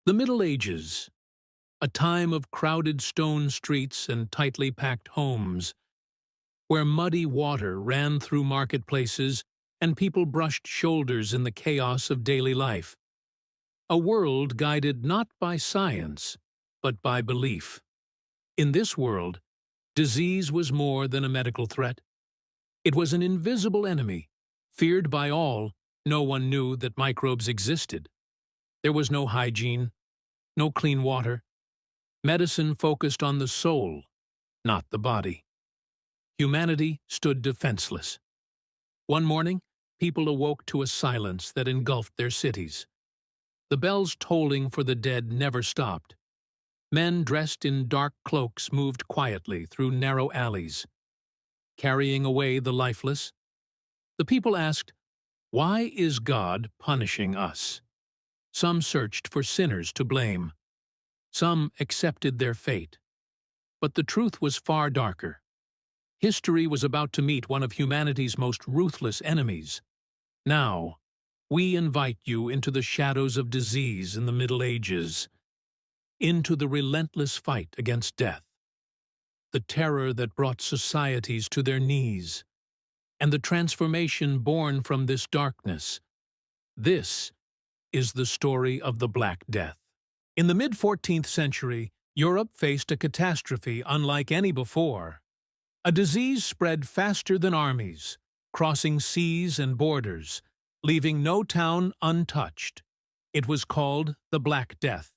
The Middle Ages, a time of crowded stone streets and tightly packed homes, where muddy water ran through marketplaces and people brushed shoulders in the chaos of daily life. A world guided not by science, but by belief. In this world, disease was more than a medical threat. It was an invisible enemy, feared by all. No one knew that microbes existed. There was no hygiene, no clean water. Medicine focused on the soul, not the body. Humanity stood defenseless. One morning, people awoke to a silence that engulfed their cities. The bells tolling for the dead never stopped. Men dressed in dark cloaks moved quietly through narrow alleys, carrying away the lifeless. The people asked, "Why is God punishing us?" Some searched for sinners to blame. Some accepted their fate. But the truth was far darker. History was about to meet one of humanity's most ruthless enemies. Now, we invite you into the shadows of disease in the Middle Ages, into the relentless fight against death, the terror that brought societies to their knees, and the transformation born from this darkness. This is the story of the Black Death. In the mid-14th century, Europe faced a catastrophe unlike any before. A disease spread faster than armies, crossing seas and borders, leaving no town untouched. It was called the Black Death.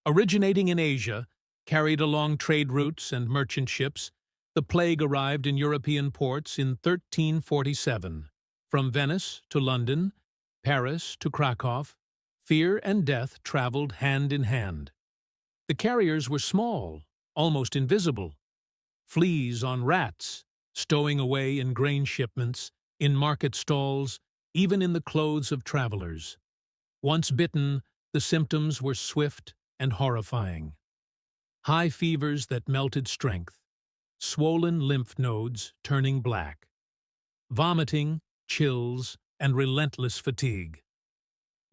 Originating in Asia, carried along trade routes and merchant ships, the plague arrived in European ports in 1347. From Venice to London, Paris to Krakow, fear and death traveled hand in hand. The carriers were small, almost invisible. Fleas on rats, stowing away in grain shipments, in market stalls, even in the clothes of travelers. Once bitten, the symptoms were swift and horrifying. High fevers that melted strength, swollen lymph nodes turning black, vomiting, chills, and relentless fatigue.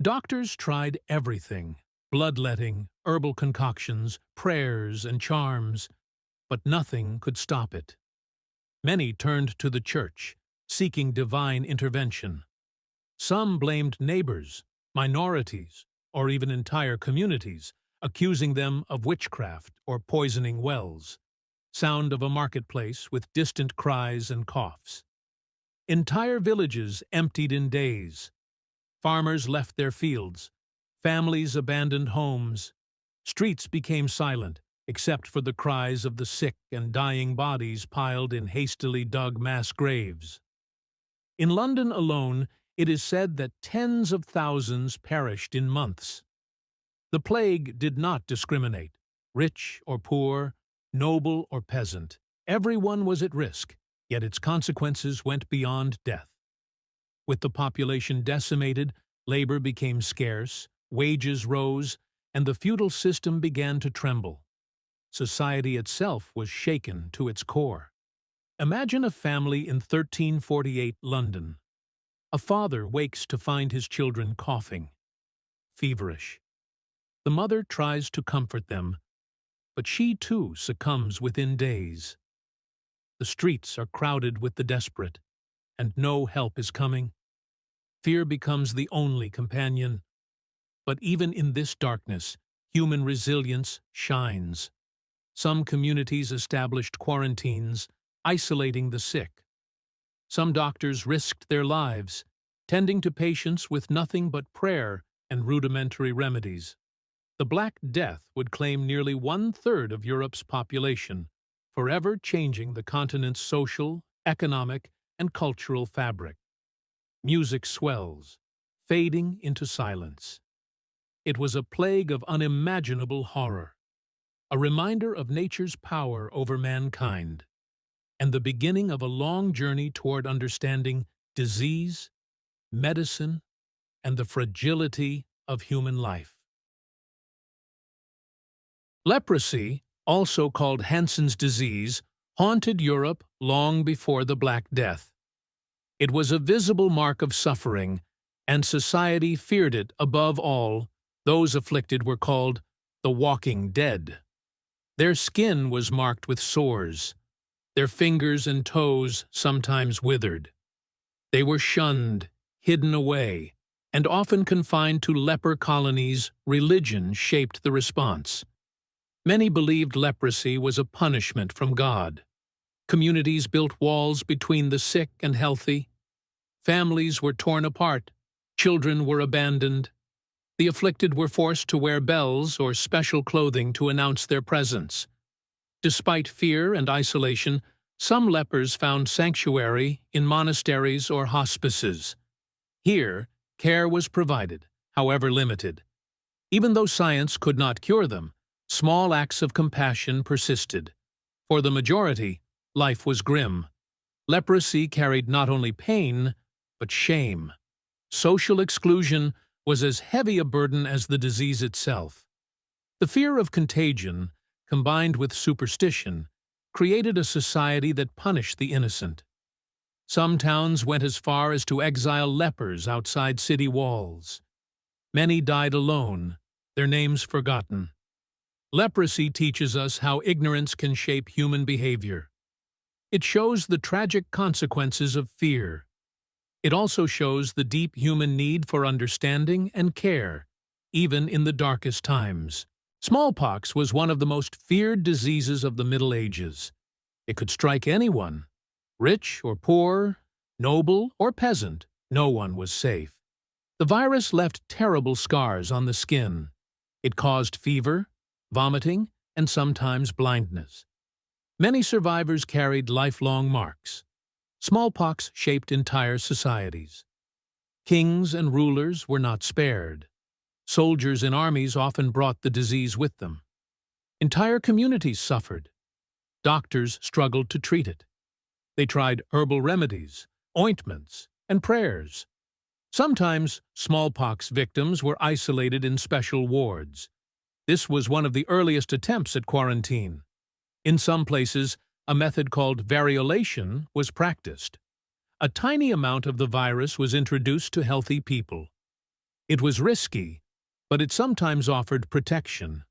Doctors tried everything: bloodletting, herbal concoctions, prayers, and charms, but nothing could stop it. Many turned to the church, seeking divine intervention. Some blamed neighbors, minorities, or even entire communities, accusing them of witchcraft or poisoning wells. Sound of a marketplace with distant cries and coughs. Entire villages emptied in days. Farmers left their fields. Families abandoned homes. Streets became silent, except for the cries of the sick and dying bodies piled in hastily dug mass graves. In London alone, it is said that tens of thousands perished in months. The plague did not discriminate, rich or poor, noble or peasant. Everyone was at risk, yet its consequences went beyond death. With the population decimated, labor became scarce, wages rose, and the feudal system began to tremble. Society itself was shaken to its core. Imagine a family in 1348 London. A father wakes to find his children coughing, feverish. The mother tries to comfort them, but she too succumbs within days. The streets are crowded with the desperate, and no help is coming. Fear becomes the only companion. But even in this darkness, human resilience shines. Some communities established quarantines, isolating the sick. Some doctors risked their lives, tending to patients with nothing but prayer and rudimentary remedies. The Black Death would claim nearly 1/3 of Europe's population, forever changing the continent's social, economic, and cultural fabric. Music swells, fading into silence. It was a plague of unimaginable horror, a reminder of nature's power over mankind, and the beginning of a long journey toward understanding disease, medicine, and the fragility of human life. Leprosy, also called Hansen's disease, haunted Europe long before the Black Death. It was a visible mark of suffering, and society feared it above all Those afflicted were called the walking dead. Their skin was marked with sores, their fingers and toes sometimes withered. They were shunned, hidden away, and often confined to leper colonies. Religion shaped the response. Many believed leprosy was a punishment from God. Communities built walls between the sick and healthy. Families were torn apart. Children were abandoned. The afflicted were forced to wear bells or special clothing to announce their presence. Despite fear and isolation, some lepers found sanctuary in monasteries or hospices. Here, care was provided, however limited. Even though science could not cure them, small acts of compassion persisted. For the majority, life was grim. Leprosy carried not only pain, but shame. Social exclusion was as heavy a burden as the disease itself. The fear of contagion, combined with superstition, created a society that punished the innocent. Some towns went as far as to exile lepers outside city walls. Many died alone, their names forgotten. Leprosy teaches us how ignorance can shape human behavior. It shows the tragic consequences of fear. It also shows the deep human need for understanding and care, even in the darkest times. Smallpox was one of the most feared diseases of the Middle Ages. It could strike anyone. Rich or poor, noble or peasant, no one was safe. The virus left terrible scars on the skin. It caused fever, vomiting, and sometimes blindness. Many survivors carried lifelong marks. Smallpox shaped entire societies. Kings and rulers were not spared. Soldiers in armies often brought the disease with them. Entire communities suffered. Doctors struggled to treat it. They tried herbal remedies, ointments, and prayers. Sometimes smallpox victims were isolated in special wards. This was one of the earliest attempts at quarantine. In some places, a method called variolation was practiced. A tiny amount of the virus was introduced to healthy people. It was risky, but it sometimes offered protection.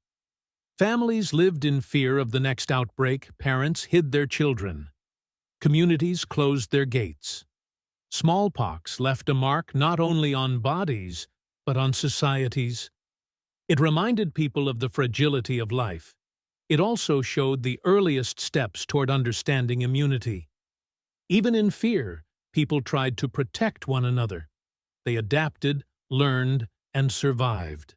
Families lived in fear of the next outbreak. Parents hid their children. Communities closed their gates. Smallpox left a mark not only on bodies, but on societies. It reminded people of the fragility of life. It also showed the earliest steps toward understanding immunity. Even in fear, people tried to protect one another. They adapted, learned, and survived.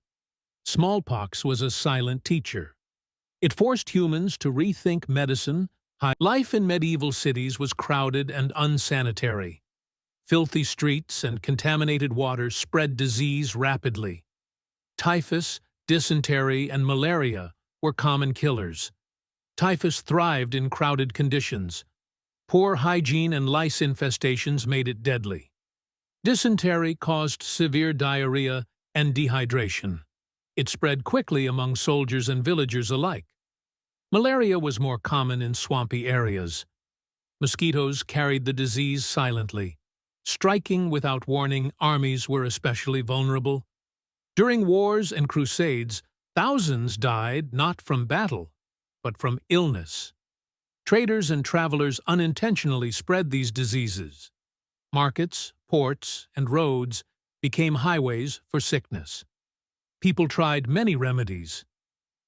Smallpox was a silent teacher. It forced humans to rethink medicine. Life in medieval cities was crowded and unsanitary. Filthy streets and contaminated water spread disease rapidly. Typhus, dysentery, and malaria were common killers. Typhus thrived in crowded conditions. Poor hygiene and lice infestations made it deadly. Dysentery caused severe diarrhea and dehydration. It spread quickly among soldiers and villagers alike. Malaria was more common in swampy areas. Mosquitoes carried the disease silently. Striking without warning, armies were especially vulnerable. During wars and crusades, thousands died not from battle, but from illness. Traders and travelers unintentionally spread these diseases. Markets, ports, and roads became highways for sickness. People tried many remedies.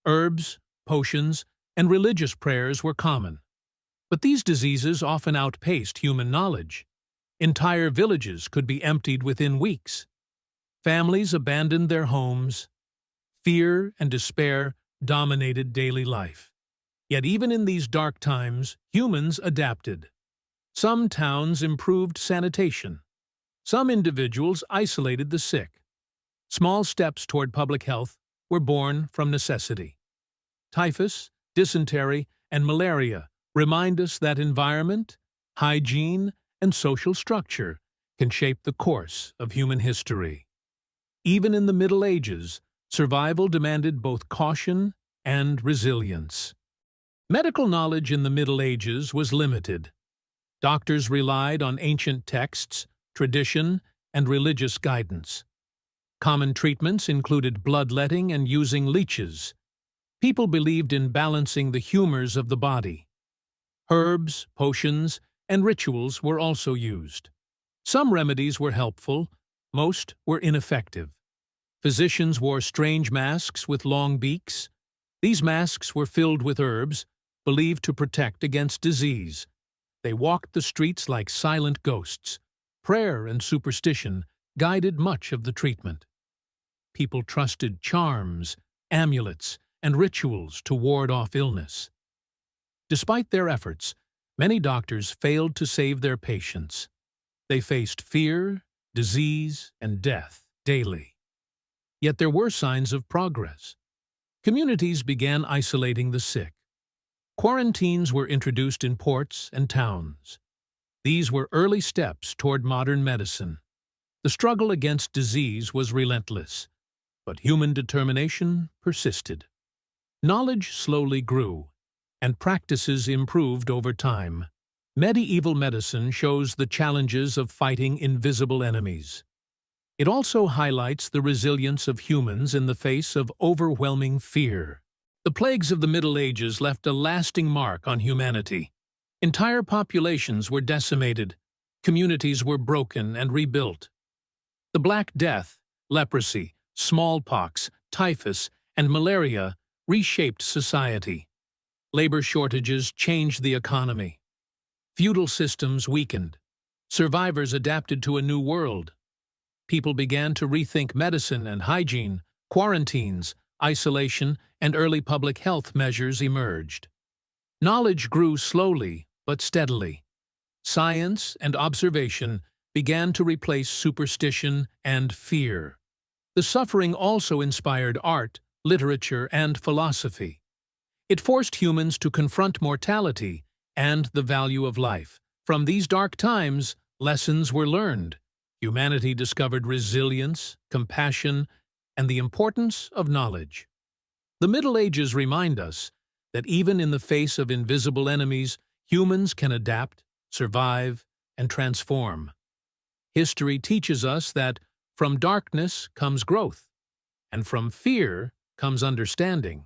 Herbs, potions, and religious prayers were common. But these diseases often outpaced human knowledge. Entire villages could be emptied within weeks. Families abandoned their homes. Fear and despair dominated daily life. Yet even in these dark times, humans adapted. Some towns improved sanitation. Some individuals isolated the sick. Small steps toward public health were born from necessity. Typhus, dysentery, and malaria remind us that environment, hygiene, and social structure can shape the course of human history. Even in the Middle Ages, survival demanded both caution and resilience. Medical knowledge in the Middle Ages was limited. Doctors relied on ancient texts, tradition, and religious guidance. Common treatments included bloodletting and using leeches. People believed in balancing the humors of the body. Herbs, potions, and rituals were also used. Some remedies were helpful, most were ineffective. Physicians wore strange masks with long beaks. These masks were filled with herbs, believed to protect against disease. They walked the streets like silent ghosts. Prayer and superstition guided much of the treatment. People trusted charms, amulets, and rituals to ward off illness. Despite their efforts, many doctors failed to save their patients. They faced fear, disease, and death daily. Yet there were signs of progress. Communities began isolating the sick. Quarantines were introduced in ports and towns. These were early steps toward modern medicine. The struggle against disease was relentless, but human determination persisted. Knowledge slowly grew, and practices improved over time. Medieval medicine shows the challenges of fighting invisible enemies. It also highlights the resilience of humans in the face of overwhelming fear. The plagues of the Middle Ages left a lasting mark on humanity. Entire populations were decimated, communities were broken and rebuilt. The Black Death, leprosy, smallpox, typhus, and malaria reshaped society. Labor shortages changed the economy. Feudal systems weakened. Survivors adapted to a new world. People began to rethink medicine and hygiene. Quarantines, isolation, and early public health measures emerged. Knowledge grew slowly but steadily. Science and observation began to replace superstition and fear. The suffering also inspired art, literature, and philosophy. It forced humans to confront mortality and the value of life. From these dark times, lessons were learned. Humanity discovered resilience, compassion, and the importance of knowledge. The Middle Ages remind us that even in the face of invisible enemies, humans can adapt, survive, and transform. History teaches us that from darkness comes growth, and from fear comes understanding.